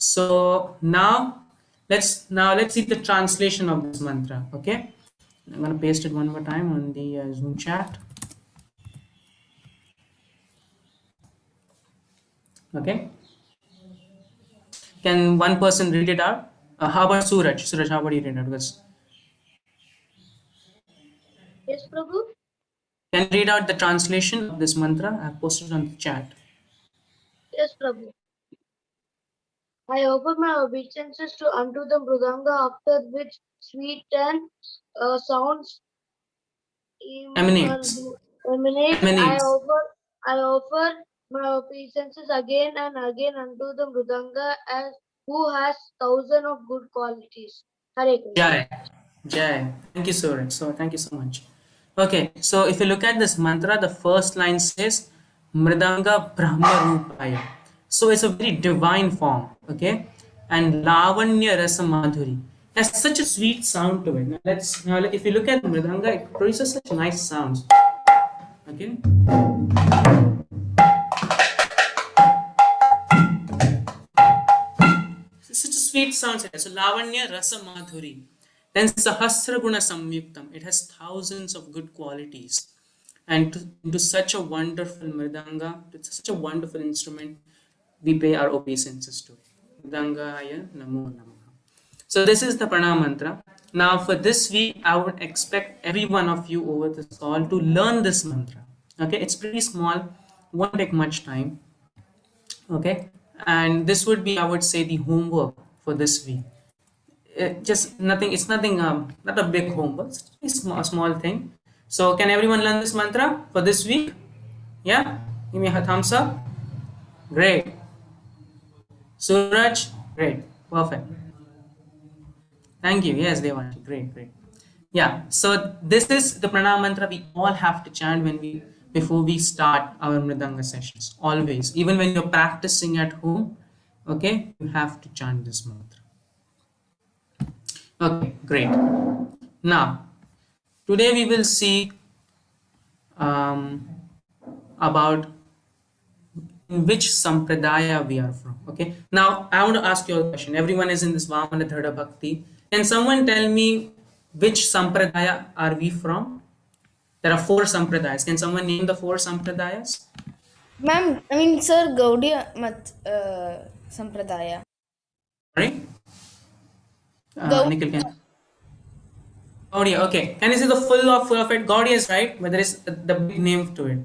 So let's see the translation of this mantra. Okay, I'm gonna paste it one more time on the Zoom chat. Okay, can one person read it out? How about Suraj? Suraj, how about you read it? Because Yes, Prabhu. can you read out the translation of this mantra? I've posted on the chat. Yes, Prabhu. I offer my obeisances to unto the Mridanga, after which sweet and sounds Emanates. emanate. Emanates. I offer my obeisances again and again unto the Mridanga, as who has thousand of good qualities. Hare Krishna. Jai. Jai. Thank you, Suraj. So thank you so much. Okay, so if you look at this mantra, the first line says Mridanga Brahma Rupaya. So it's a very divine form, okay? And Lavanya Rasa Madhuri. Has such a sweet sound to it. Now if you look at Mridanga, it produces such nice sounds. Okay. Such a sweet sound. So Lavanya Rasa Madhuri. Then Sahasra Guna Samyuktam. It has thousands of good qualities. And to such a wonderful mridanga, to such a wonderful instrument, we pay our obeisances to it. Mridangaya Namo Namaha. So this is the pranam mantra. Now for this week, I would expect every one of you over this call to learn this mantra. Okay, it's pretty small, won't take much time. Okay, and this would be, I would say, the homework for this week. Just nothing, it's nothing, not a big homework, it's a small thing. So can everyone learn this mantra for this week? Yeah, give me a thumbs up. Great. Suraj, great, perfect. Thank you. Yes, Devanshi, great. Yeah, so this is the pranam mantra we all have to chant before we start our mridanga sessions. Always, even when you're practicing at home, okay, you have to chant this mantra. Okay, great. Now, today we will see about in which sampradaya we are from. Okay, now I want to ask you a question. Everyone is in this Vamana Dridha Bhakti. Can someone tell me which sampradaya are we from? There are 4 sampradayas. Can someone name the 4 sampradayas? Ma'am, sir, Gaudiya Sampradaya. Sorry? Nikhil, can Gaudiya, okay. Can you see the full of it? Gaudiya is right, but there is the big name to it.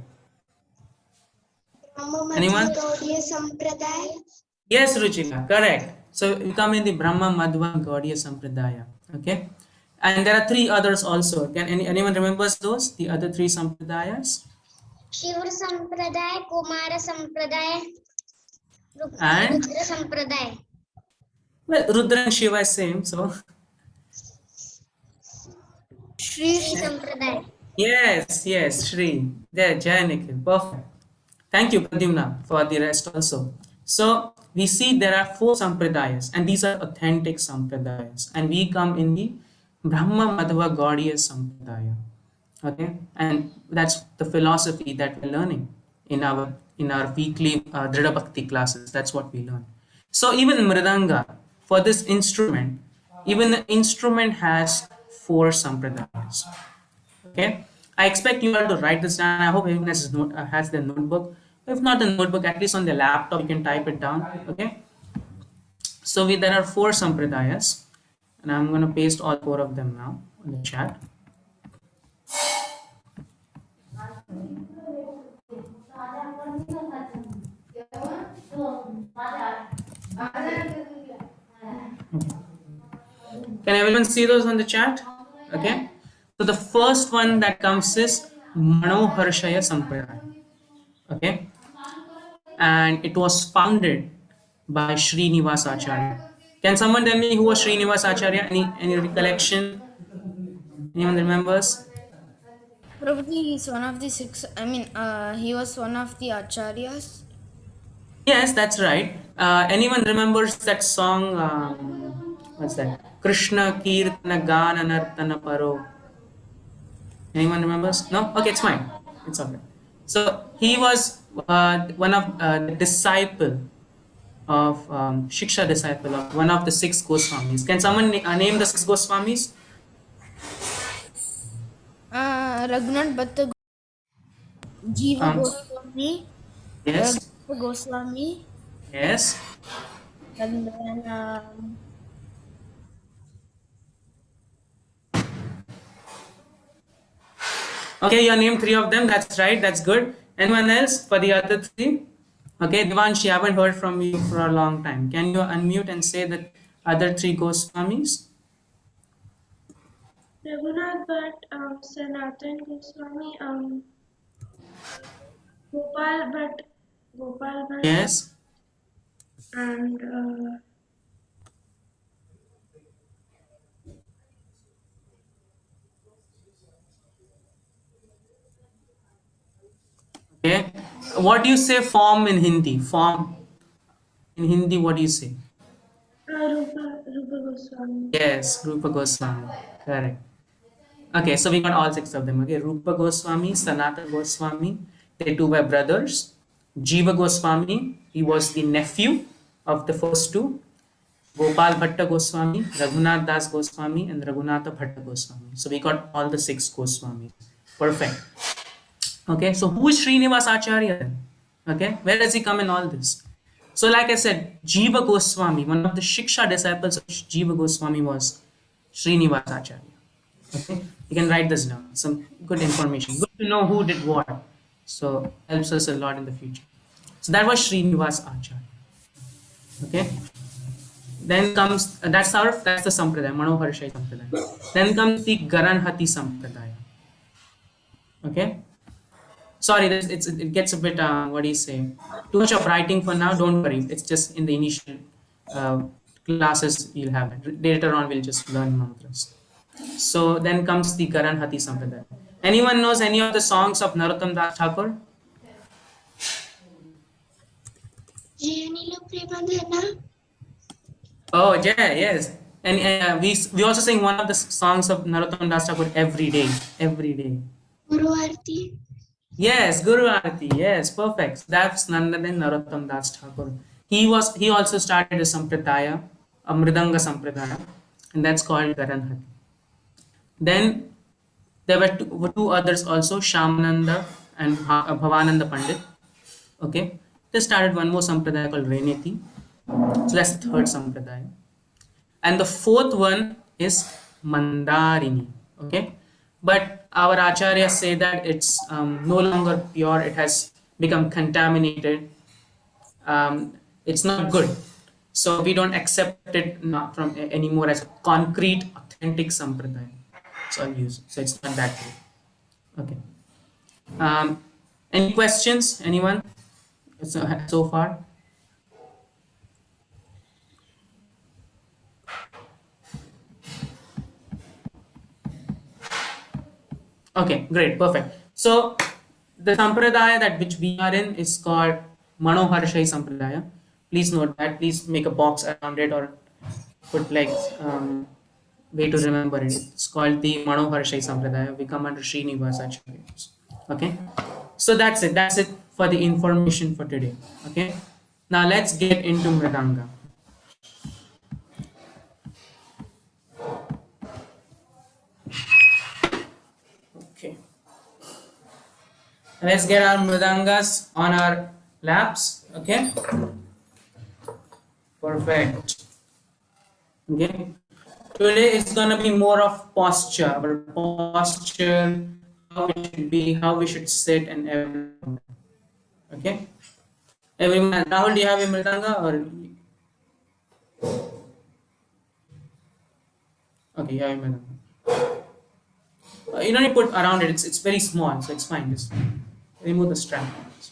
Anyone? Gaudiya Sampradaya. Yes, Ruchika, correct. So you come in the Brahma Madhva Gaudiya Sampradaya. Okay. And there are 3 others also. Can anyone remembers those? The other 3 sampradayas? Shiva Sampradaya, Kumara Sampradaya, And Rudra Sampradaya. well, Rudra and Shiva is same, so Shri Sampradaya. yes, Shri. There, Jai Nikhil. Perfect. Thank you, Pradyumna, for the rest also. So we see there are 4 sampradayas, and these are authentic sampradayas, and we come in the Brahma Madhva Gaudiya Sampradaya. Okay, and that's the philosophy that we're learning in our weekly Dridha Bhakti classes. That's what we learn. So even Mridanga, for this instrument, even the instrument has 4 sampradayas. Okay, I expect you all to write this down. I hope everyone has their notebook. If not the notebook, at least on their laptop you can type it down. Okay, so there are 4 sampradayas, and I'm going to paste all 4 of them now in the chat. Can everyone see those on the chat? Okay, so the first one that comes is Manoharshaya Sampradaya. Okay, and it was founded by Srinivas Acharya. Can someone tell me who was Srinivas Acharya? Any recollection? Anyone remembers? Probably he's one of the 6. He was one of the acharyas. Yes, that's right. Anyone remembers that song? What's that? Krishna Kirtana Gana Nartana Paro. Anyone remembers? No? Okay, it's fine. It's okay. So he was one of the disciple of Shiksha disciple of one of the 6 Goswamis. Can someone name the 6 Goswamis? Raghunath Bhatta, Jiva Um, Goswami, yes, Raghunath Goswami, yes. and then Okay, you named 3 of them. That's right. That's good. Anyone else for the other 3? Okay, Devanshi, I haven't heard from you for a long time. Can you unmute and say the other 3 Goswamis? Raghunath Bhatt, Sanatan Goswami, Gopal Bhatt, Gopal Bhatt, Yes. and Okay. What do you say form in Hindi? Form in Hindi, what do you say? Rupa Goswami. Yes, Rupa Goswami. Correct. Okay, so we got all 6 of them. Okay, Rupa Goswami, Sanatana Goswami, they 2 were brothers. Jiva Goswami, he was the nephew of the first 2. Gopal Bhatta Goswami, Raghunath Das Goswami, and Raghunatha Bhatta Goswami. So we got all the 6 Goswamis. Perfect. Okay, so who is Srinivas Acharya then? Okay, where does he come in all this? So like I said, Jiva Goswami, one of the Shiksha disciples of Jiva Goswami was Srinivas Acharya. Okay, you can write this down. Some good information. Good to know who did what. So helps us a lot in the future. So that was Srinivas Acharya. Okay. Then comes that's the Sampradaya, Manoharshai Sampradaya. Then comes the Garanhati Sampradaya. Okay. Sorry, it gets a bit what do you say? Too much of writing for now. Don't worry. It's just in the initial uh, classes you'll have it. Later on we'll just learn mantras. So then comes the Garanhati Sampradaya. Anyone knows any of the songs of Narottam Das Thakur? Jiyanilo Premadhana. Oh, yeah, yes. And we also sing one of the songs of Narottam Das Thakur every day. Every day. Guru Arti. Yes, Guru Arati. Yes, perfect. That's none other than Narottam Das Thakur. He also started a sampradaya, a Mridanga sampradaya, and that's called Garanhati. Then there were 2 others also, Shamananda and Bhavananda Pandit. Okay, they started one more sampradaya called Reneti. So that's the 3rd sampradaya. And the 4th one is Mandarini. Okay, but our acharyas say that it's no longer pure. It has become contaminated. It's not good, so we don't accept it not from anymore as a concrete, authentic sampradaya. So I'll use it. So it's not that good. Okay. Any questions? Anyone? So far. Okay, great, perfect. So the sampradaya that which we are in is called Manoharshai Sampradaya. Please note that. Please make a box around it or put like way to remember it. It's called the Manoharshai Sampradaya. We come under Srinivas Acharya. Okay, so that's it. That's it for the information for today. Okay, now let's get into Mridanga. Okay. Let's get our mridangas on our laps. Okay, perfect. Okay, today is gonna be more of posture, our posture, how it should be, how we should sit, and everything. Okay, everyone. Rahul, do you have a mridanga or? Okay, you have a mridanga. You don't need to put around it. It's very small, so it's fine. Just remove the strap. It's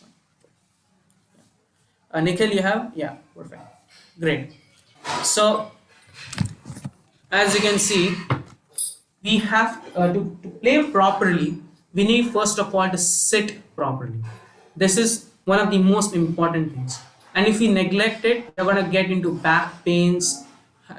fine. Nikhil, you have? Yeah, perfect. Great. So, as you can see, we have to play properly. We need first of all to sit properly. This is one of the most important things. And if we neglect it, we're gonna get into back pains.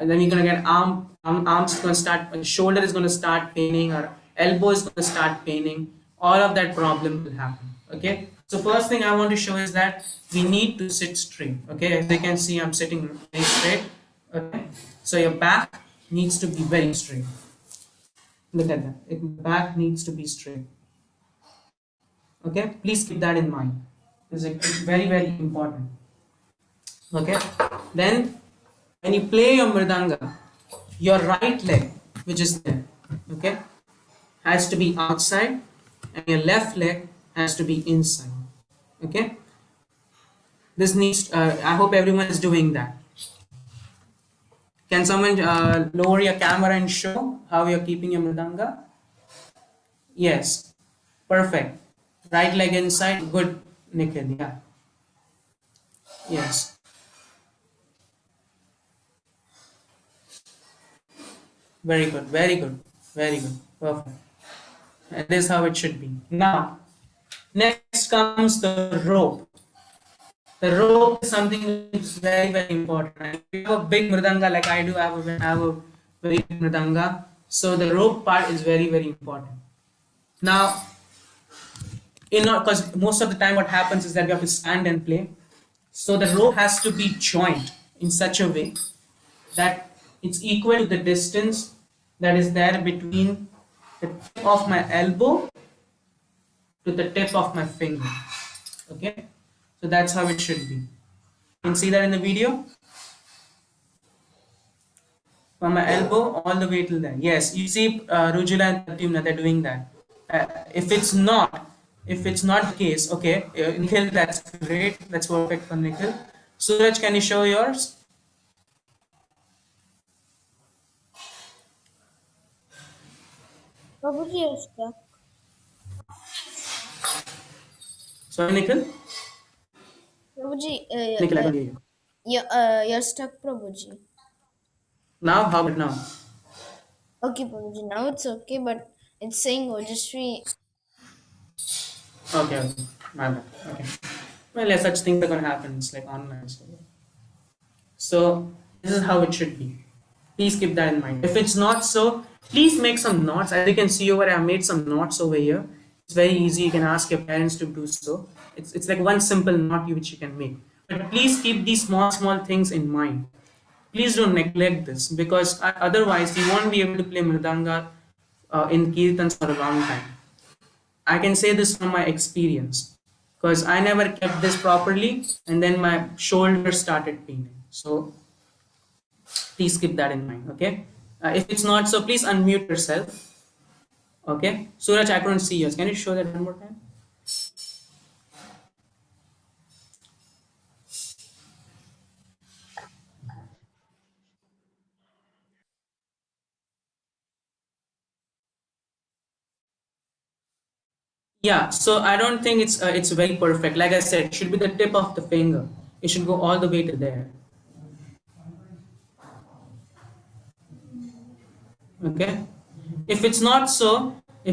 Then we're gonna get arms gonna start, shoulder is gonna start paining, or elbow is gonna start paining. All of that problem will happen. Okay. So first thing I want to show is that we need to sit straight. Okay, as you can see, I'm sitting very straight. Okay, so your back needs to be very straight. Look at that. The back needs to be straight. Okay, please keep that in mind. It's very, very important. Okay, then when you play your mridanga, your right leg, which is there, okay, has to be outside, and your left leg has to be inside. Okay, this needs. I hope everyone is doing that. Can someone lower your camera and show how you're keeping your mridanga? Yes, perfect. Right leg inside, good, Nikhil. Yeah. Yes. Very good, very good, very good. Perfect. And this is how it should be. Now, next comes the rope. The rope is something which is very, very important. If you have a big mridanga like I do, I have a very big mridanga. So the rope part is very, very important. Now, because most of the time what happens is that we have to stand and play. So the rope has to be joined in such a way that it's equal to the distance that is there between the tip of my elbow to the tip of my finger. Okay, so that's how it should be. You can see that in the video. From my elbow all the way till there. Yes, you see Rujula and Pradyumna, they're doing that. If it's not the case, okay, Nikhil, that's great, that's perfect for Nikhil. Suraj, can you show yours? Prabhuji, you're stuck. Sorry, Nikhil? Prabhuji, Nikhil, I don't hear you. you're stuck, Prabhuji. Now, how about now? Okay, Prabhuji, now it's okay, but it's saying Ojaswi. Okay, my bad. Okay. Well, yeah, such things are gonna happen. It's like online. So this is how it should be. Please keep that in mind. If it's not so, please make some knots. As you can see over, I made some knots over here. It's very easy. You can ask your parents to do so. It's like one simple knot which you can make. But please keep these small things in mind. Please don't neglect this, because otherwise you won't be able to play mridanga in kirtans for a long time. I can say this from my experience, because I never kept this properly and then my shoulder started paining. So please keep that in mind. Okay, if it's not so, please unmute yourself. Okay, Suraj, I couldn't see yours. Can you show that one more time? Yeah, so I don't think it's very perfect. Like I said, it should be the tip of the finger. It should go all the way to there. Okay, if it's not so, so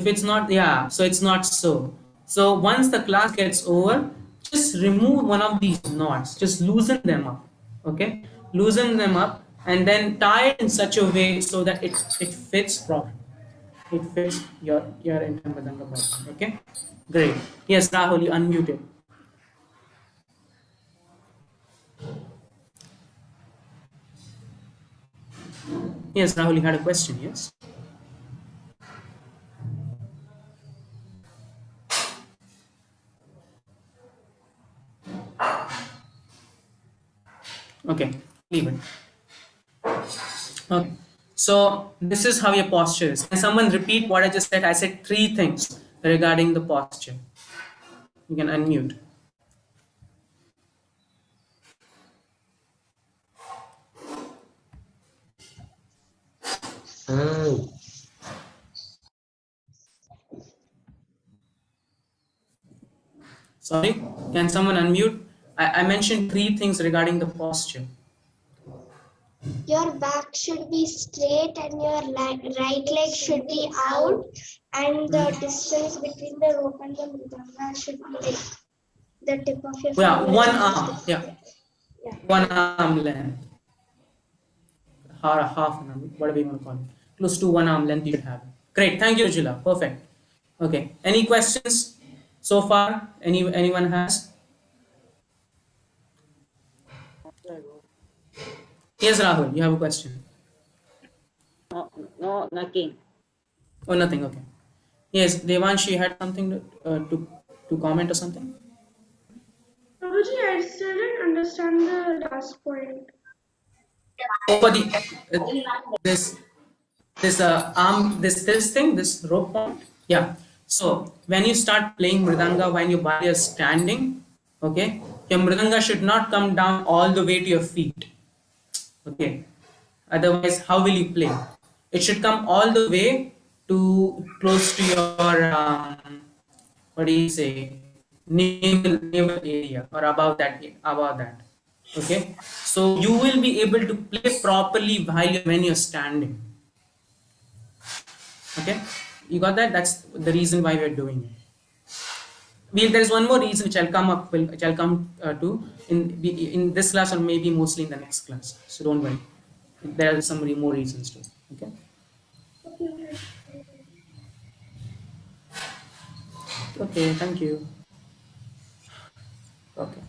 it's not so. So once the class gets over, just remove one of these knots, just loosen them up. Okay, loosen them up and then tie it in such a way so that it fits properly. It fits your entire madanga body. Okay, great. Yes, Rahul, you unmuted. Yes, Rahul, you had a question. Yes. Okay, leave it. Okay. So this is how your posture is. Can someone repeat what I just said? I said 3 things regarding the posture. You can unmute. Sorry, can someone unmute? I mentioned 3 things regarding the posture. Your back should be straight and your right leg should be out, and the distance between the rope and the mridanga should be like the tip of your Yeah, finger. one arm. Yeah, one arm length. Or half an arm, whatever you want to call it. Close to 1 arm length you should have. Great, thank you, Jula. Perfect. Okay, any questions? So far, anyone has? Yes, Rahul, you have a question. No, no, nothing. Oh, nothing. Okay. Yes, Devansh, you had something to comment or something? Prabhuji, I still didn't understand the last point. For the this this rope point. Yeah. So when you start playing mridanga while you're standing, okay, your mridanga should not come down all the way to your feet. Okay. Otherwise, how will you play? It should come all the way to close to your what do you say, navel area, or above that. Okay. So you will be able to play properly when you're standing. Okay, you got that? That's the reason why we're doing it. There's one more reason which I'll come to in this class, or maybe mostly in the next class. So don't worry. There are some more reasons too. Okay. Okay. Thank you. Okay.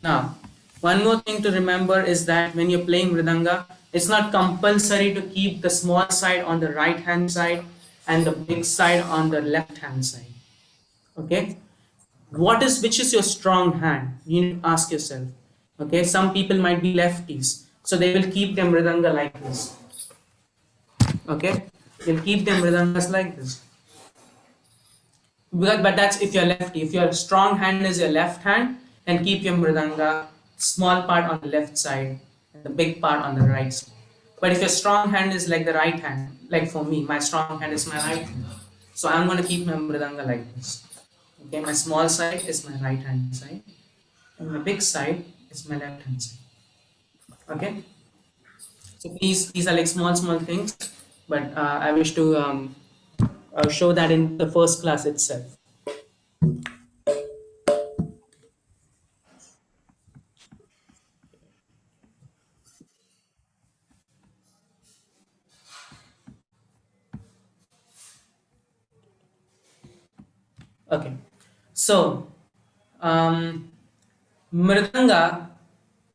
Now, one more thing to remember is that when you're playing mridanga, it's not compulsory to keep the small side on the right hand side and the big side on the left hand side. Okay. Which is your strong hand? You need to ask yourself. Okay, some people might be lefties, so they will keep their mridanga like this. Okay, they'll keep their mridangas like this. But that's if you're lefty. If your strong hand is your left hand, then keep your mridanga small part on the left side and the big part on the right side. But if your strong hand is like the right hand, like for me, my strong hand is my right hand, so I'm going to keep my mridanga like this. Okay, my small side is my right hand side, and my big side is my left hand side. Okay, so these are like small things, but I wish to show that in the first class itself. Okay, so um, mridanga,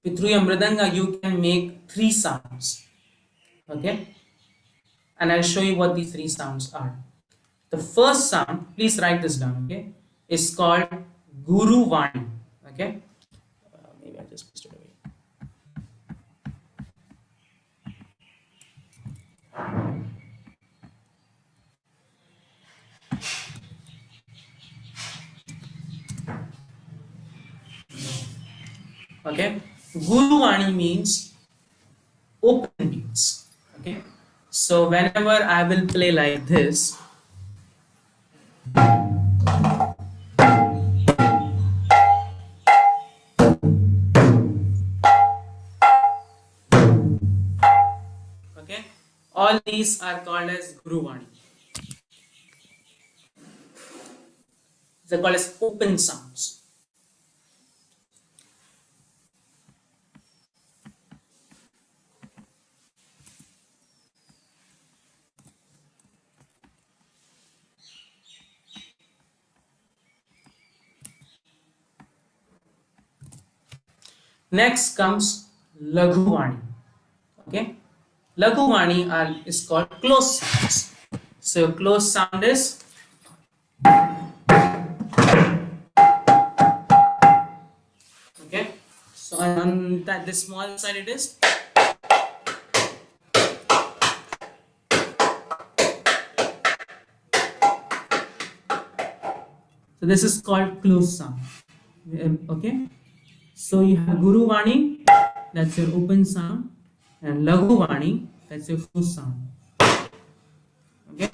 through your mridanga you can make 3 sounds. Okay, and I'll show you what these 3 sounds are. The first sound, please write this down. Okay, is called Guru Vani. Okay, maybe I'll just paste it away. Okay, Guru Vani means open beats. Okay, so whenever I will play like this, okay, all these are called as Guru Vani. They're called as open sounds. Next comes Laghu Vani. Okay, Laghu Vani is called closed sounds. So closed sound is okay. So on that this small side it is. So this is called closed sound. Okay. So you have Guru Vani, that's your open sound, and Laghu Vani, that's your closed sound. Okay.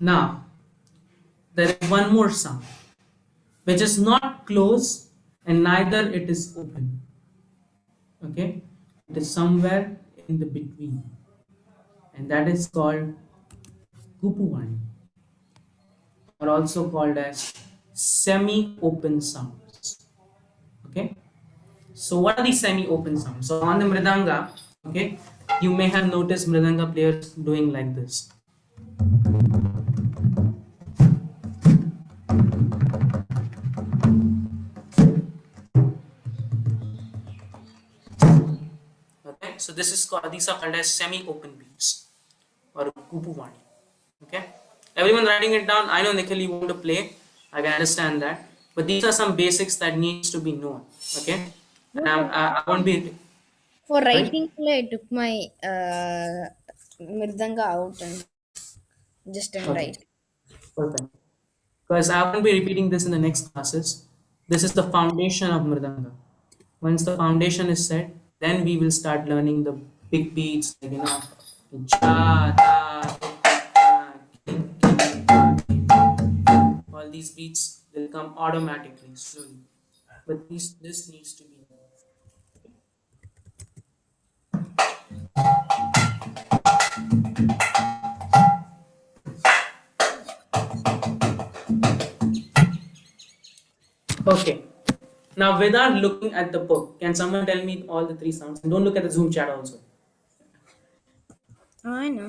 Now there is one more sound which is not closed and neither it is open. Okay, it is somewhere in the between, and that is called Kupuvani, or also called as semi-open sounds. Okay. So what are these semi-open sounds? So on the mridanga, okay, you may have noticed mridanga players doing like this. Okay, so this is called, these are called as semi-open beats or kupuvani. Okay, everyone writing it down. I know Nikhil, you want to play. I can understand that, but these are some basics that needs to be known. Okay, and I won't be. For Right? writing, I took my Mridanga out and just and Okay, write. perfect. Because I won't be repeating this in the next classes. This is the foundation of Mridanga. Once the foundation is set, then we will start learning the big beats, like, ja, da, all these beats will come automatically, slowly. But this needs to be. Okay. Now, without looking at the book, can someone tell me all the three sounds? And don't look at the Zoom chat also. I know.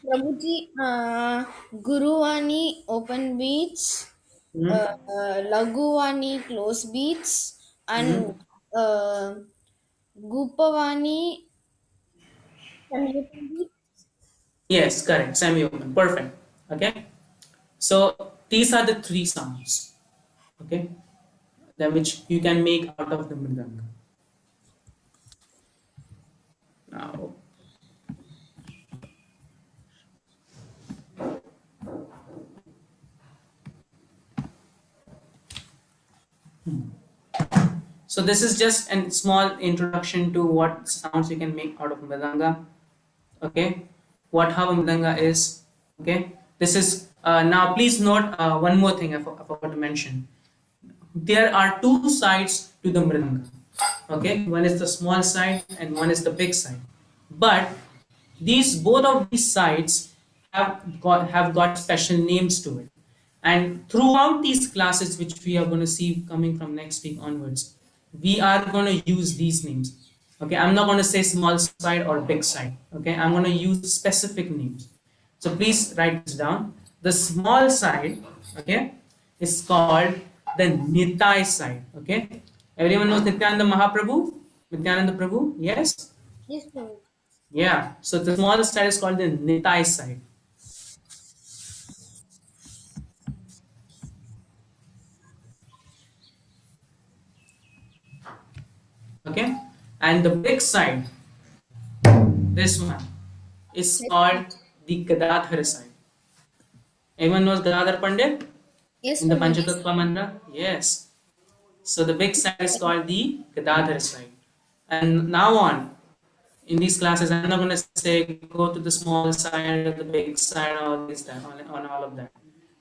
Prabhuji, Guruvani open beats, Hmm. Laguvani close beats, Hmm. and Gupavani semi-open beats. Yes, correct. Semi-open. Perfect. Okay. So these are the three sounds. Okay, that which you can make out of the mridanga. Now, so this is just a small introduction to what sounds you can make out of mridanga. Okay, what how a mridanga is. Okay, this is now. Please note one more thing I forgot to mention. There are two sides to the mridanga. Okay, one is the small side and one is the big side. But these both of these sides have got special names to it. And throughout these classes, which we are going to see coming from next week onwards, we are going to use these names. Okay, I'm not going to say small side or big side. Okay, I'm going to use specific names. So please write this down. The small side, okay, is called the Nitai side. Okay, everyone knows Nityananda Mahaprabhu, Nityananda Prabhu. Yes, Yes, Prabhuji. yeah. So the small side is called the Nitai side. Okay, and the big side, this one, is Yes, called the Gadadhar side. Anyone knows Gadadhar Pandit yes, in the Prabhuji. Panchatattva mantra? Yes. So the big side is called the Gadadhar side. And now on, in these classes, I'm not going to say go to the small side or the big side or this that on all of that.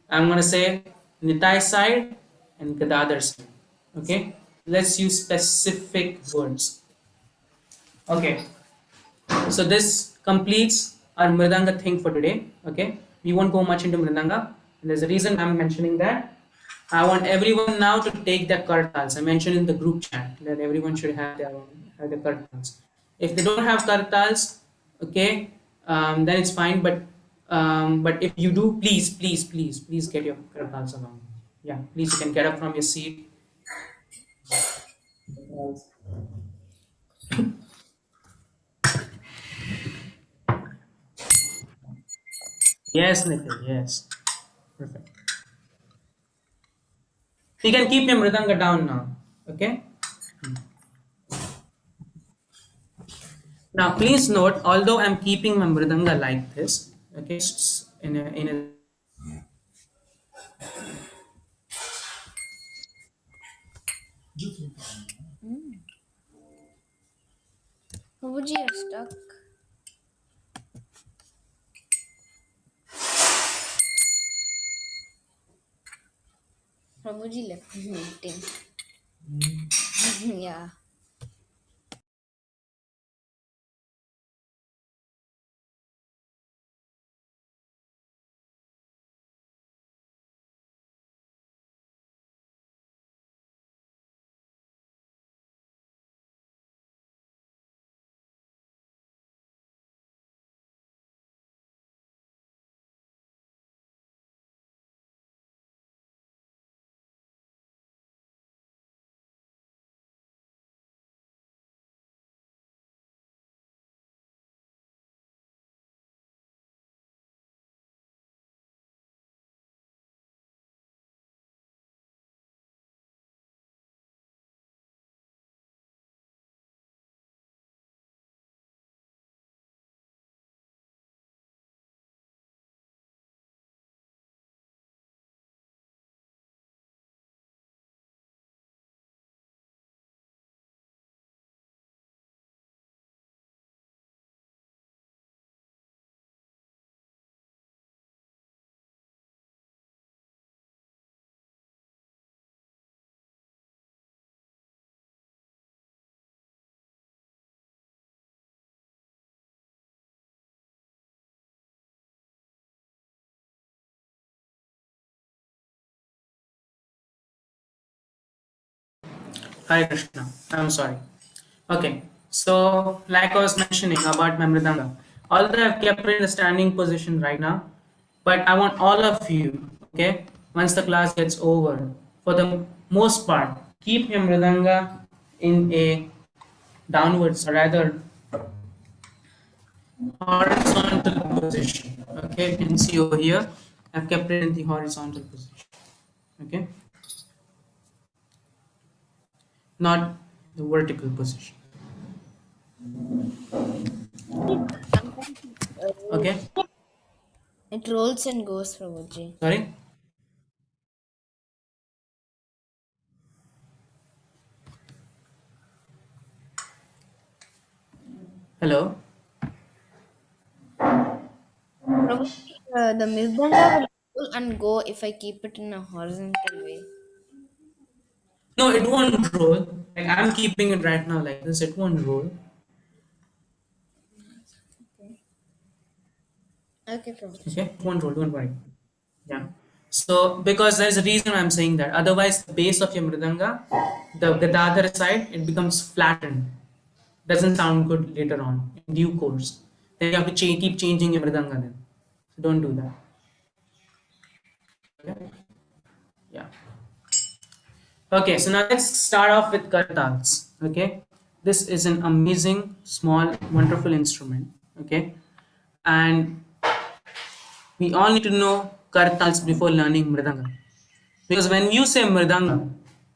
I'm going to say Nitai side and Gadadhar side. Okay, let's use specific words. Okay, so this completes our Mridanga thing for today. Okay, we won't go much into Mridanga. And there's a reason I'm mentioning that. I want everyone now to take their kartals. I mentioned in the group chat that everyone should have their kartals. If they don't have kartals, okay, then it's fine. But if you do, please get your kartals along. Yeah, please you can get up from your seat. Yes, Nikhil. Yes, perfect. You can keep your mridanga down now. Okay. Now, please note, although I'm keeping my mridanga like this, okay, in a Prabhuji, you're stuck. Prabhuji left the meeting. Yeah. Hare Krishna. I'm sorry. Okay. So, like I was mentioning about my Mridanga, although I've kept it in the standing position right now, but I want all of you, okay, once the class gets over, for the most part, keep your Mridanga in a downwards, or rather horizontal position. Okay, you can see over here, I've kept it in the horizontal position. Okay, not the vertical position. Sometimes Okay, it rolls and goes, Prabhuji. sorry. Hello. Prabhuji, the Mridanga will roll and go if I keep it in a horizontal way. No, it won't roll. Like I'm keeping it right now like this. It won't roll. Okay, Prabhuji. Okay, it won't roll. Don't worry. Yeah. So because there's a reason I'm saying that. Otherwise, the base of your mridanga, the other side, it becomes flattened. Doesn't sound good later on in due course. Then you have to keep changing your mridanga then. So don't do that. Okay. Yeah. Okay. So now let's start off with kartals. Okay. This is an amazing, small, wonderful instrument. Okay. And we all need to know kartals before learning mridanga. Because when you say mridanga,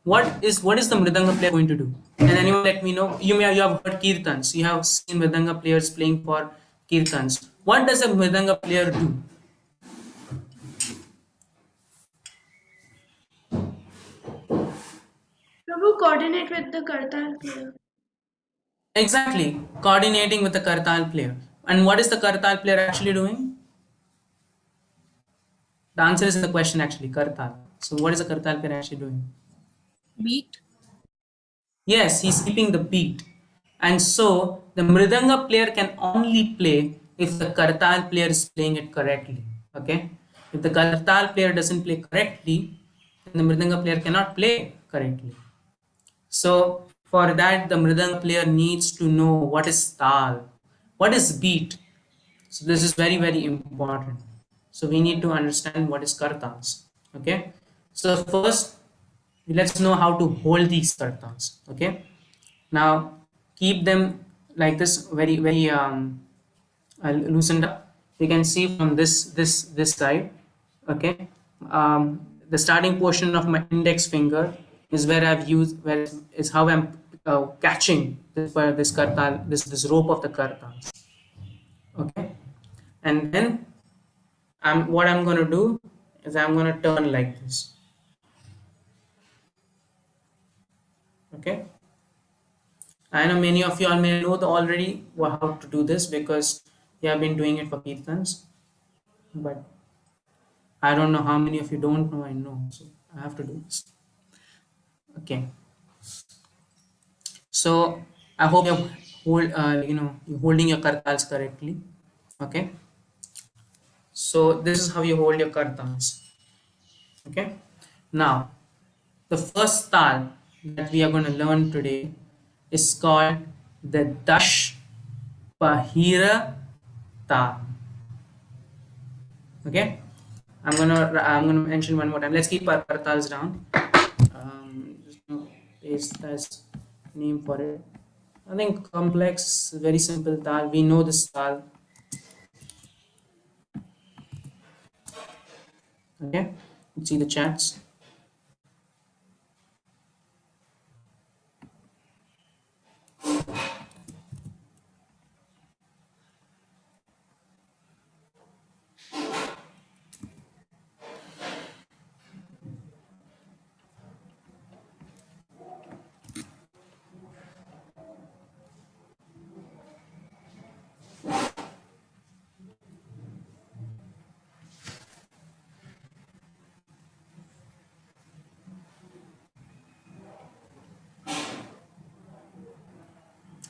what is the mridanga player going to do? And anyone let me know. You have heard kirtans. You have seen mridanga players playing for kirtans. What does a mridanga player do? Prabhu, coordinate with the Kartal player. Exactly, coordinating with the kartal player. And what is the kartal player actually doing? The answer is in the question actually, kartal. So what is the kartal player actually doing? Beat. Yes, he's keeping the beat. And so the Mridanga player can only play if the Kartal player is playing it correctly. Okay? If the Kartal player doesn't play correctly, then the Mridanga player cannot play correctly. So for that, the Mridanga player needs to know what is Tal, what is beat. So this is very, very important. So we need to understand what is Kartals. Okay? So first, let's know how to hold these Kartals. Okay? Now keep them like this, very very loosened up. You can see from this side. Okay, the starting portion of my index finger is where I've used, where is how I'm catching this kartal, this rope of the kartals. Okay, and then what I'm going to do is I'm going to turn like this. Okay, I know many of you all may know already how to do this because you have been doing it for kirtans, but I don't know how many of you don't know. I know, so I have to do this. Okay, so I hope you're holding your kartals correctly. Okay, so this is how you hold your kartals. Okay, now the first tal that we are going to learn today is called the Dash Pahira tal. Okay, I'm gonna mention one more time. Let's keep our kartals down. Just gonna paste this name for it. I think complex, very simple tal. We know this tal. Okay, let's see the chats.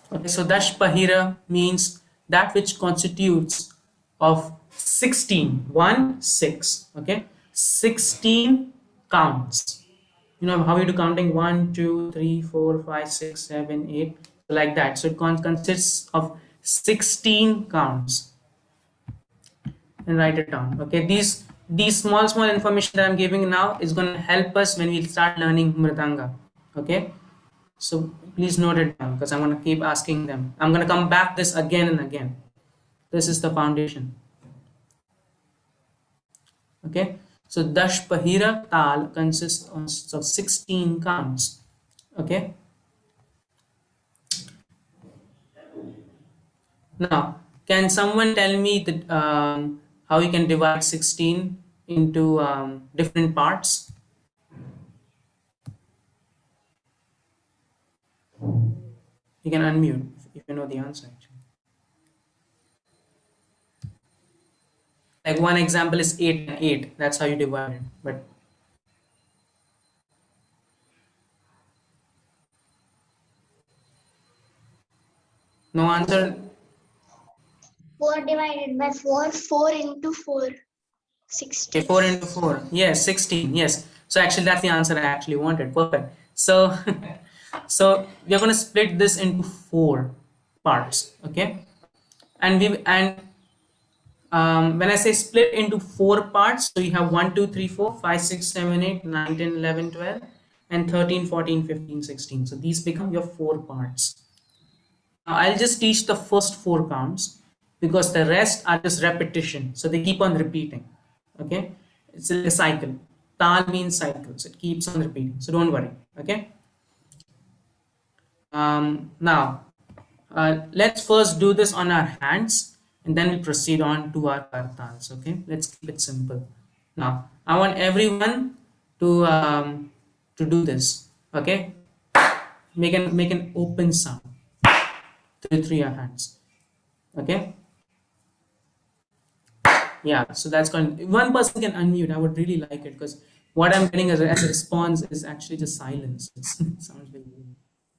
Okay, so Dash Pahira means that which constitutes of 16, 1, 6. Okay, 16 counts. You know how you do counting 1, 2, 3, 4, 5, 6, 7, 8, like that. So it consists of 16 counts. And write it down. Okay, these small information that I'm giving now is going to help us when we start learning Mridanga. Okay, so please note it down because I'm going to keep asking them. I'm going to come back this again and again. This is the foundation. Okay, so Dash Pahira Tal consists of 16 counts. Okay, now can someone tell me that how you can divide 16 into different parts? You can unmute if you know the answer. Actually, like one example is 8 and 8. That's how you divide it. But no answer. 4 divided by 4, 4 into 4, Okay, 16. 4 into 4. Yes, 16. Yes. So actually, that's the answer I actually wanted. Perfect. So, so we are going to split this into 4 parts. Okay, and when I say split into 4 parts, so you have 1, 2, 3, 4, 5, 6, 7, 8, 9, 10, 11, 12, and 13, 14, 15, 16. So these become your 4 parts. Now I'll just teach the first 4 counts because the rest are just repetition. So they keep on repeating. Okay, it's like a cycle. Tal means cycles. It keeps on repeating. So don't worry. Okay. Now let's first do this on our hands and then we proceed on to our kartals. Okay, let's keep it simple. Now I want everyone to do this. Okay, make an open sound through your hands. Okay, yeah. So that's going. One person can unmute. I would really like it because what I'm getting as a response is actually just silence. It sounds very weird.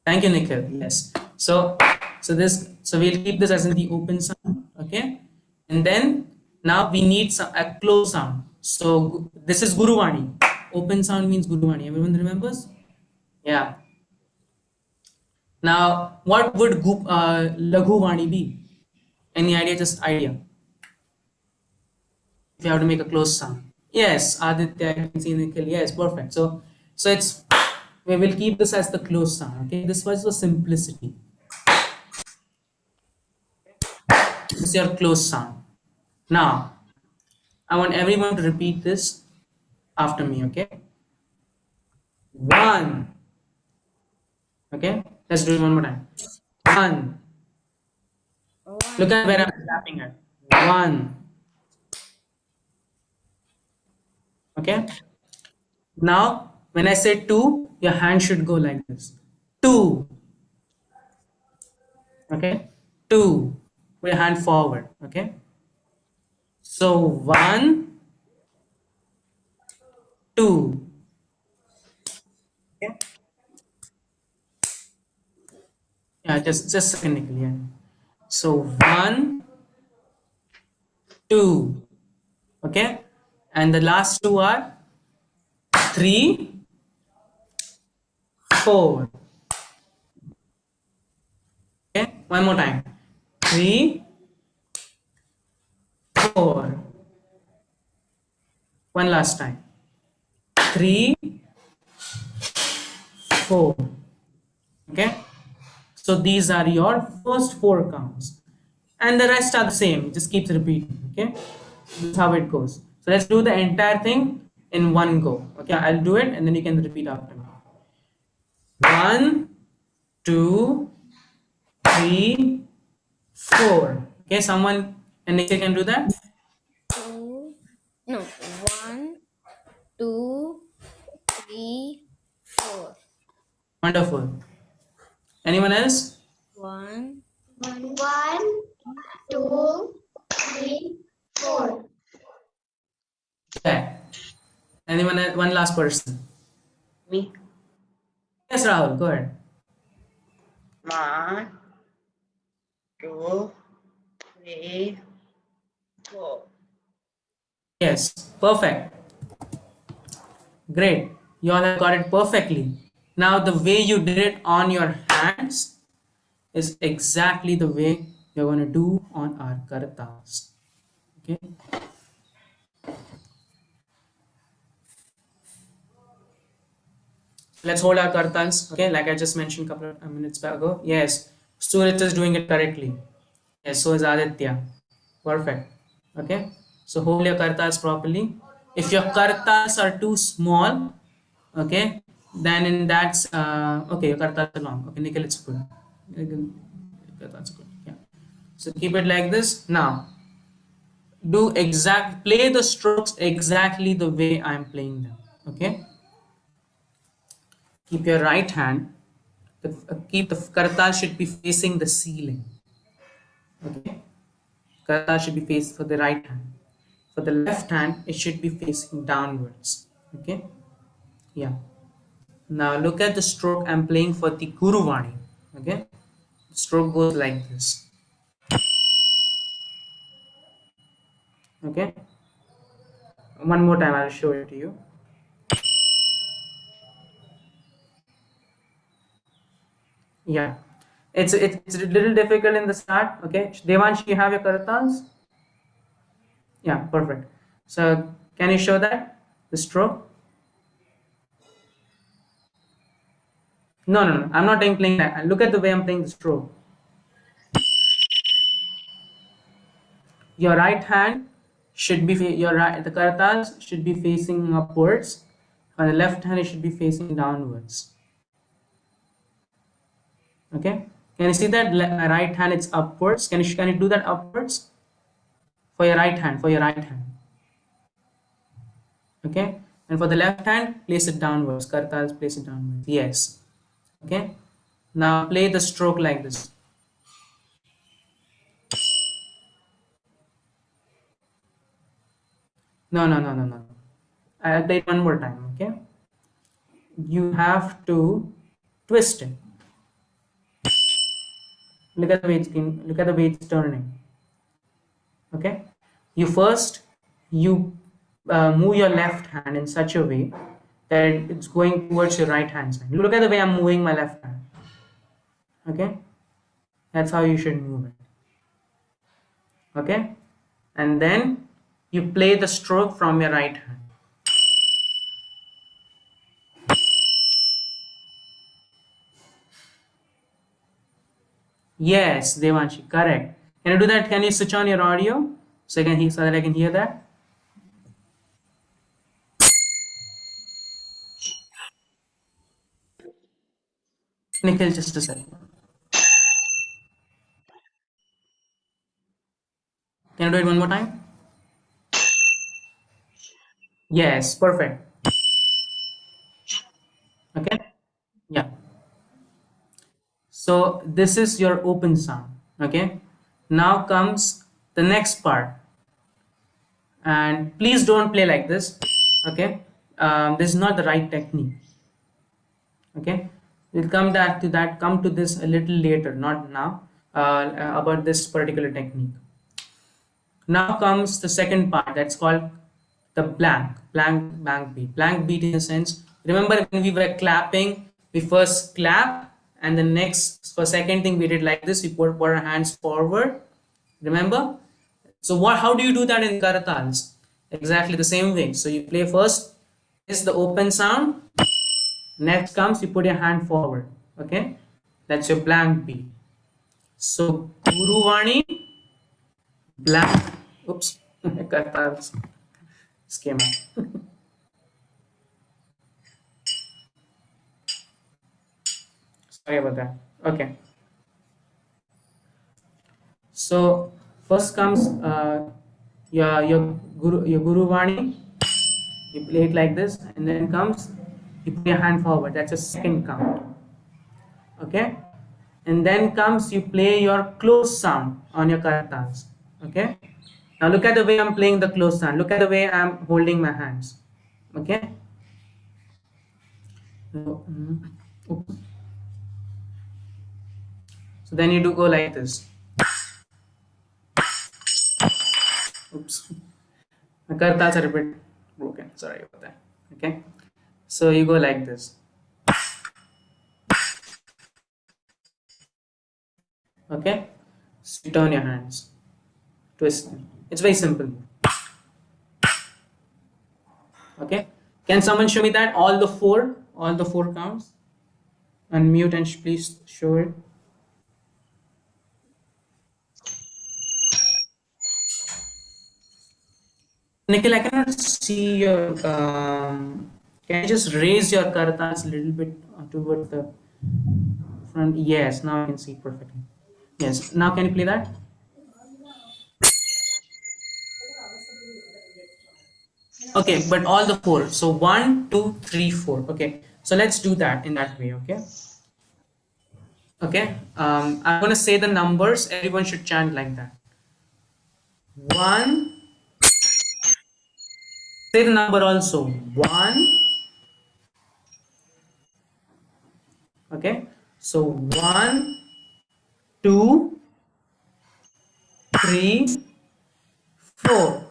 Thank you, Nikhil. Yes. So we'll keep this as in the open sound, okay? And then now we need a close sound. So this is Guruvani. Open sound means Guruvani. Everyone remembers? Yeah. Now, what would Laghuvani be? Any idea? Just idea. If you have to make a close sound. Yes, Aditya, I can see Nikhil. Yes, perfect. So it's we will keep this as the close sound. Okay. This was for simplicity. This is your close sound. Now, I want everyone to repeat this after me, okay? One. Okay? Let's do it one more time. One. Look at where I'm clapping at. One. Okay? Now, when I say two, your hand should go like this. Two. Okay? Two. Put your hand forward. Okay? So, one, two. Okay? Yeah, just technically. Yeah. So, one, two. Okay? And the last two are 3, 4. Okay, one more time. 3, 4. One last time. 3, 4. Okay, so these are your first 4 counts, and the rest are the same. It just keeps repeating. Okay, this is how it goes. So let's do the entire thing in one go. Okay, I'll do it and then you can repeat after me. 1, 2, 3, 4. Okay, someone and Nikhil can do that. Two, no, 1, 2, 3, 4. Wonderful. Anyone else? 1, 1, 2, 3, 4. Okay. Anyone else? One last person. Me. Yes, Rahul, go ahead. 1, 2, 3, 4. Yes, perfect. Great. You all have got it perfectly. Now the way you did it on your hands is exactly the way you're going to do on our kartas. Okay. Let's hold our kartals. Okay, like I just mentioned a couple of minutes ago. Yes, Suraj is doing it correctly. Yes, so is Aditya. Perfect. Okay, so hold your kartals properly. If your kartals are too small, okay, then in that okay, your kartals are long. Okay, Nikhil, it's good. That's good. Yeah. So keep it like this. Now, play the strokes exactly the way I'm playing them. Okay. Keep your right hand. Keep the kartal should be facing the ceiling. Okay. Kartal should be faced for the right hand. For the left hand, it should be facing downwards. Okay. Yeah. Now look at the stroke I'm playing for the Guruvani. Okay. The stroke goes like this. Okay. One more time, I'll show it to you. Yeah. It's a little difficult in the start. Okay. Devansh, you have your karatals? Yeah, perfect. So can you show that? The stroke? No, no, no. I'm not playing that. Look at the way I'm playing the stroke. Your right hand should be your right. The karatas should be facing upwards. On the left hand, it should be facing downwards. Okay. Can you see that right hand? It's upwards. Can you do that upwards for your right hand? For your right hand. Okay. And for the left hand, place it downwards. Karatas, place it downwards. Yes. Okay. Now play the stroke like this. No, no, no, no, no. I'll play it one more time. Okay. You have to twist it. Look at the way look at the way it's turning. Okay. You move your left hand in such a way that it's going towards your right hand side. Look at the way I'm moving my left hand. Okay. That's how you should move it. Okay. And then you play the stroke from your right hand. Yes, Devanshi, correct. Can you do that? Can you switch on your audio so that I can hear that? Nikhil, just a second. Can you do it one more time? Yes, perfect. Okay. Yeah. So this is your open sound. Okay. Now comes the next part. And please don't play like this. Okay. This is not the right technique. Okay. We'll come back to that. Come to this a little later, not now. About this particular technique. Now comes the second part, that's called the blank beat. Blank beat in a sense. Remember when we were clapping, we first clap and the next for second thing we did like this, we put our hands forward. Remember? So how do you do that in karatals? Exactly the same way. So you play first is the open sound. Next comes you put your hand forward. Okay? That's your blank beat. So Guruvani, blank. Oops. Karatals schema. Sorry about that. Okay. So first comes your Guru Vani. You play it like this, and then comes you put your hand forward. That's a second count. Okay. And then comes you play your close sound on your karatals. Okay. Now look at the way I'm playing the close sound. Look at the way I'm holding my hands. Okay. Oops. So then you do go like this. Oops. My kartals are a bit broken. Sorry about that. Okay. So you go like this. Okay, so you turn your hands, twist them. It's very simple. Okay, can someone show me that all the four counts? Unmute and please show it. Nikhil, I cannot see your. Can you just raise your kartals a little bit towards the front? Yes, now I can see perfectly. Yes, now can you play that? Okay, but all the four. So 1, 2, 3, 4. Okay, so let's do that in that way. Okay. Okay. I'm gonna say the numbers. Everyone should chant like that. 1. Say the number also. 1. Okay. So 1, 2, 3, 4.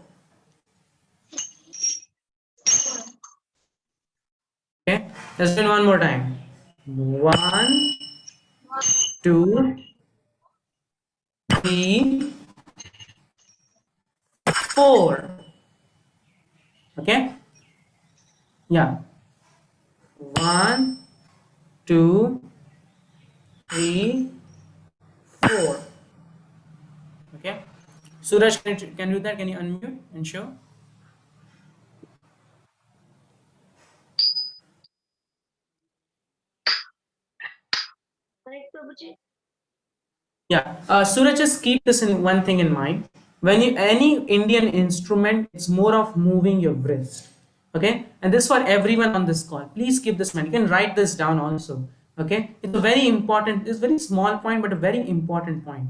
Okay. Let's do it one more time. 1, 2, 3, 4. Okay. Yeah. 1, 2, 3, 4. Okay. Suraj, can you do that? Can you unmute and show? Right, Prabhuji? Yeah, Suraj, just keep this in one thing in mind. When you any Indian instrument, it's more of moving your wrist. Okay, and this for everyone on this call. Please keep this in mind. You can write this down also. Okay, it's a very important, it's a very small point, but a very important point.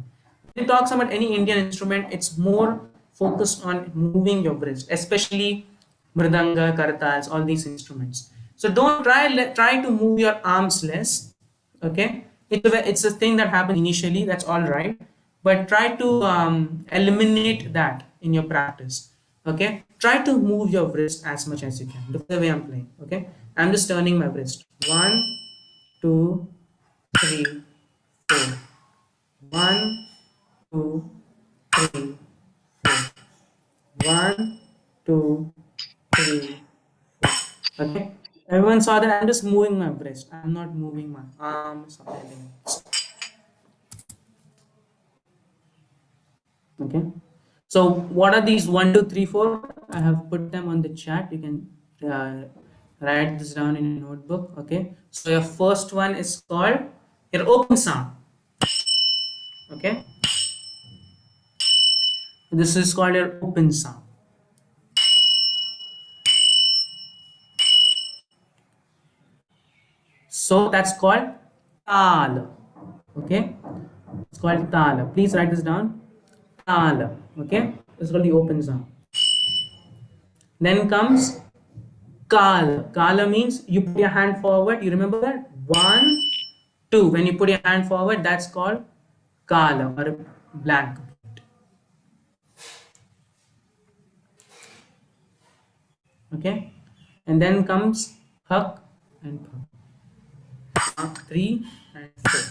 When it talks about any Indian instrument, it's more focused on moving your wrist, especially mridanga, kartals, all these instruments. So don't try to move your arms less. Okay, it's a thing that happens initially. That's all right, but try to eliminate that in your practice. Okay, try to move your wrist as much as you can. Look the way I'm playing. Okay, I'm just turning my wrist. 1, 2, 3, 4. 1, 2, 3, 4. 1, 2, 3, 4. Okay, everyone saw that I'm just moving my wrist. I'm not moving my arms or anything. Okay, so what are these 1, 2, 3, 4? I have put them on the chat. You can write this down in your notebook. Okay, so your first one is called your open sound. Okay, this is called your open sound. So that's called tala. Okay, it's called tala. Please write this down. Tala. Okay, it's called the open sound. Then comes kala. Kala means you put your hand forward. You remember that? 1, 2. When you put your hand forward, that's called kala or a blank. Okay, and then comes hak and phak. 3 and 4.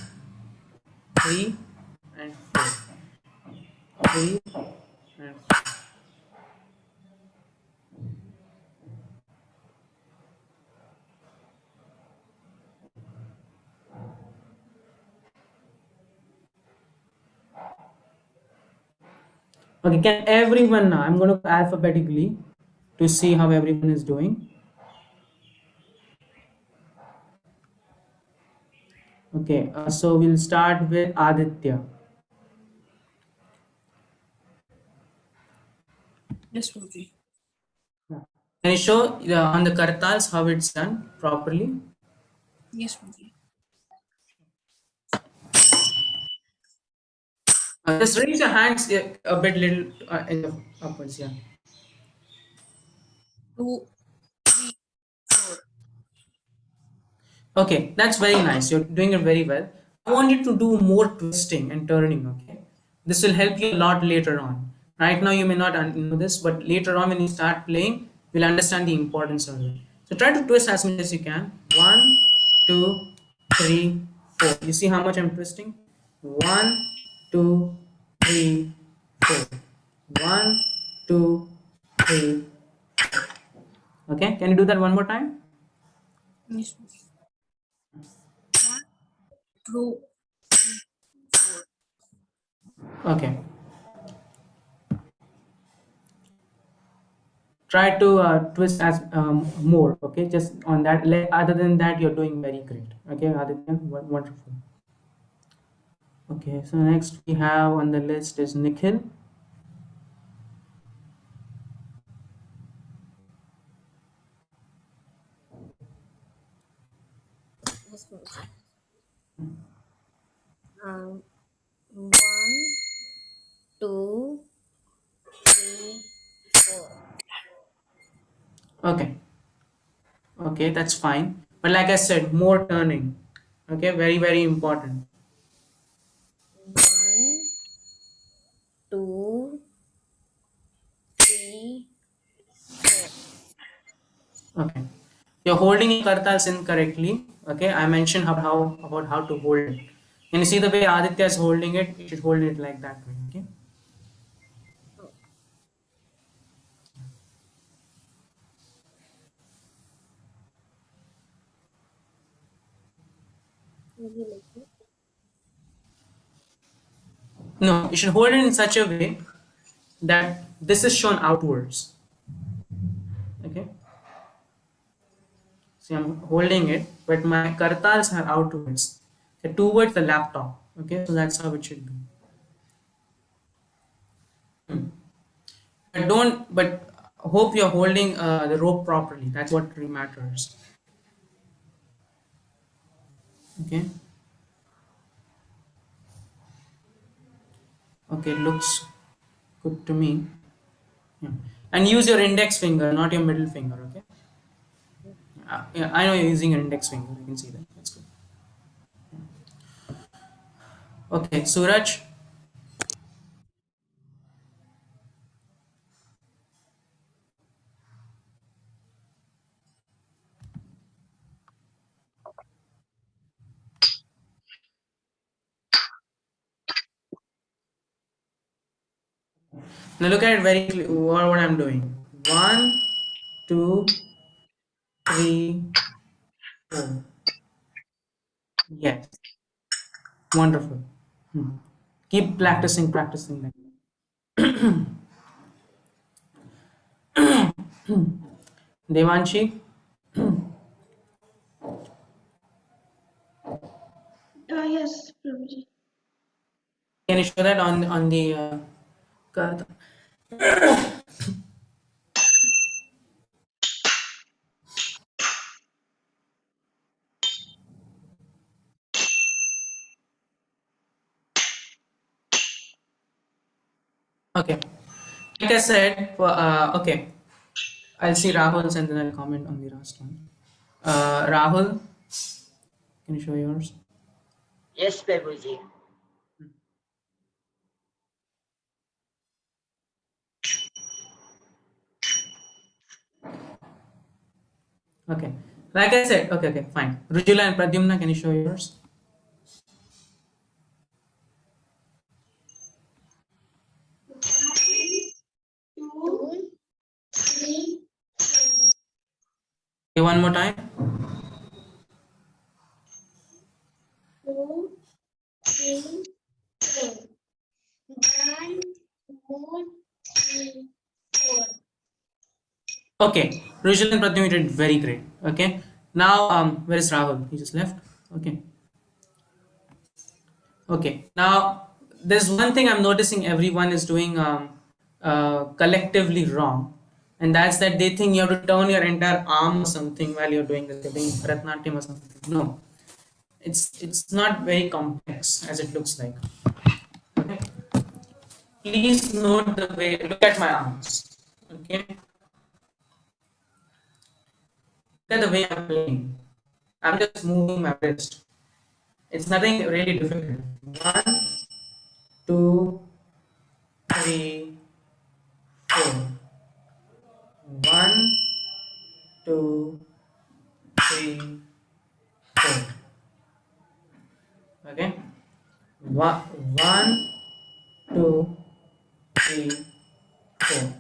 3 and 4. 3 and 4. Okay, can everyone now? I'm going to go alphabetically to see how everyone is doing. Okay, so we'll start with Aditya. Yes, Prabhuji. Yeah. Can you show on the kartals how it's done properly? Yes, Prabhuji. Just raise your hands a bit little in the upwards, yeah. 2, 3, 4. Okay, that's very nice. You're doing it very well. I want you to do more twisting and turning, okay? This will help you a lot later on. Right now, you may not know this, but later on, when you start playing, you'll understand the importance of it. So try to twist as much as you can. 1, 2, 3, 4. You see how much I'm twisting? 1, 2, 3, 4. 1, 2, 3. Okay, can you do that one more time? Yes, Guruji. 1, 2, 4. Okay. Try to twist as more. Okay, just on that. Other than that, you're doing very great. Okay, Aditya, wonderful. Okay, so next we have on the list is Nikhil. Yes, Guruji. 1, 2, 3, 4. Okay, okay, that's fine. But like I said, more turning. Okay, very, very important. 1, 2, 3, 4. Okay, you're holding your kartals incorrectly. Okay, I mentioned about how to hold it. And you see the way Aditya is holding it, you should hold it like that way. Okay. Maybe like this. No, you should hold it in such a way that this is shown outwards. Okay. See, I'm holding it, but my kartals are outwards. They're towards the laptop. Okay, so that's how it should be. But hope you're holding the rope properly. That's what really matters. Okay. Okay, looks good to me. Yeah. And use your index finger, not your middle finger. Okay. Yeah, I know you're using your index finger. I can see that. That's good. Okay, Suraj. Now look at it very clearly. What I'm doing. 1, 2, 3, 4. Yes. Wonderful. Hmm. Keep practicing, practicing. Devanshi, Yes, Prabhuji. can you show that on the card? Okay. Like I said, okay, I'll see Rahul's and then I'll comment on the last one. Rahul, can you show yours? Yes, Prabhuji. Okay. Like I said, okay, fine. Rujula and Pradyumna, can you show yours? Two, three, Okay, one more time. two, three, four. 1, 2, 3, 4. Okay, Rujula and Pradyumna did very great. Okay. Now, where is Rahul? He just left. Okay. Okay. Now, there's one thing I'm noticing everyone is doing collectively wrong, and that's that they think you have to turn your entire arm or something while you're doing this. You're doing Bharatanatyam or something. No, it's not very complex as it looks like. Okay. Please note the way. Look at my arms. Okay. Look at the way I'm playing. I'm just moving my wrist. It's nothing really difficult. 1, 2, 3, 4. 1, 2, 3, 4. Okay. 1, 2, 3, 4.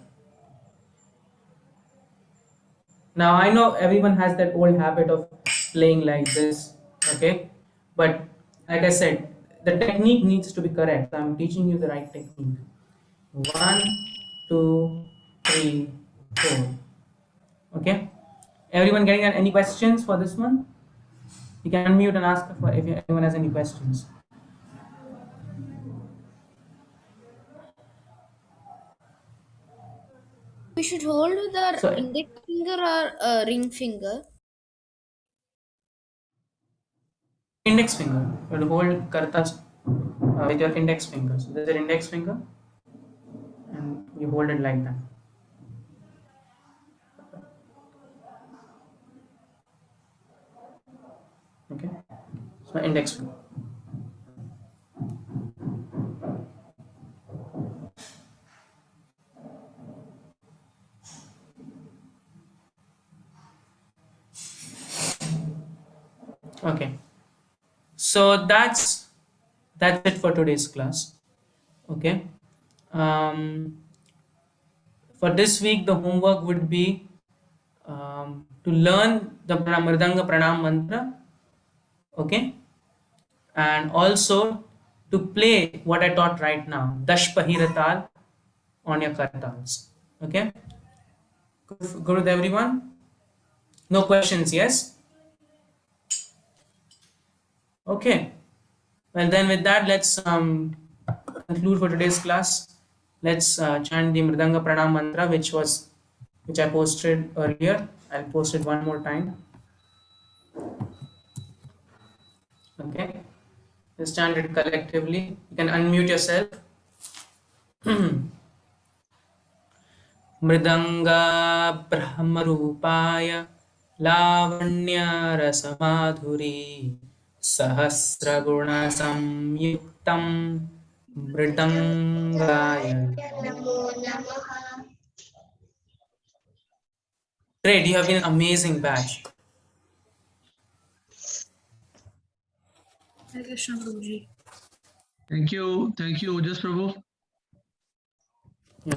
Now I know everyone has that old habit of playing like this, okay? But like I said, the technique needs to be correct. So I'm teaching you the right technique. 1, 2, 3, 4. Okay? Everyone getting any questions for this one? You can unmute and ask for if anyone has any questions. We should hold with our So index finger or ring finger. index finger. You will hold kartas with your index finger. So there's an index finger, and you hold it like that. Okay. So index finger. Okay. So that's it for today's class. Okay. For this week, the homework would be to learn the Mridanga Pranam mantra. Okay, and also to play what I taught right now, Dash Pahiratal on your kartals. Okay, good with everyone. No questions, yes? Okay. Well, then with that, let's conclude for today's class. Let's chant the Mridanga Pranam mantra, which I posted earlier. I'll post it one more time. Okay. Let's chant it collectively. You can unmute yourself. Mridanga ब्रह्मरूपाय लावण्यरसमाधुरी सहस्रगुणसंयुक्तं मृदंगाय. नमो नमः. Great, you have been an amazing batch. Hare Krishna, Prabhuji. Thank you, Ojas Prabhu. Yeah.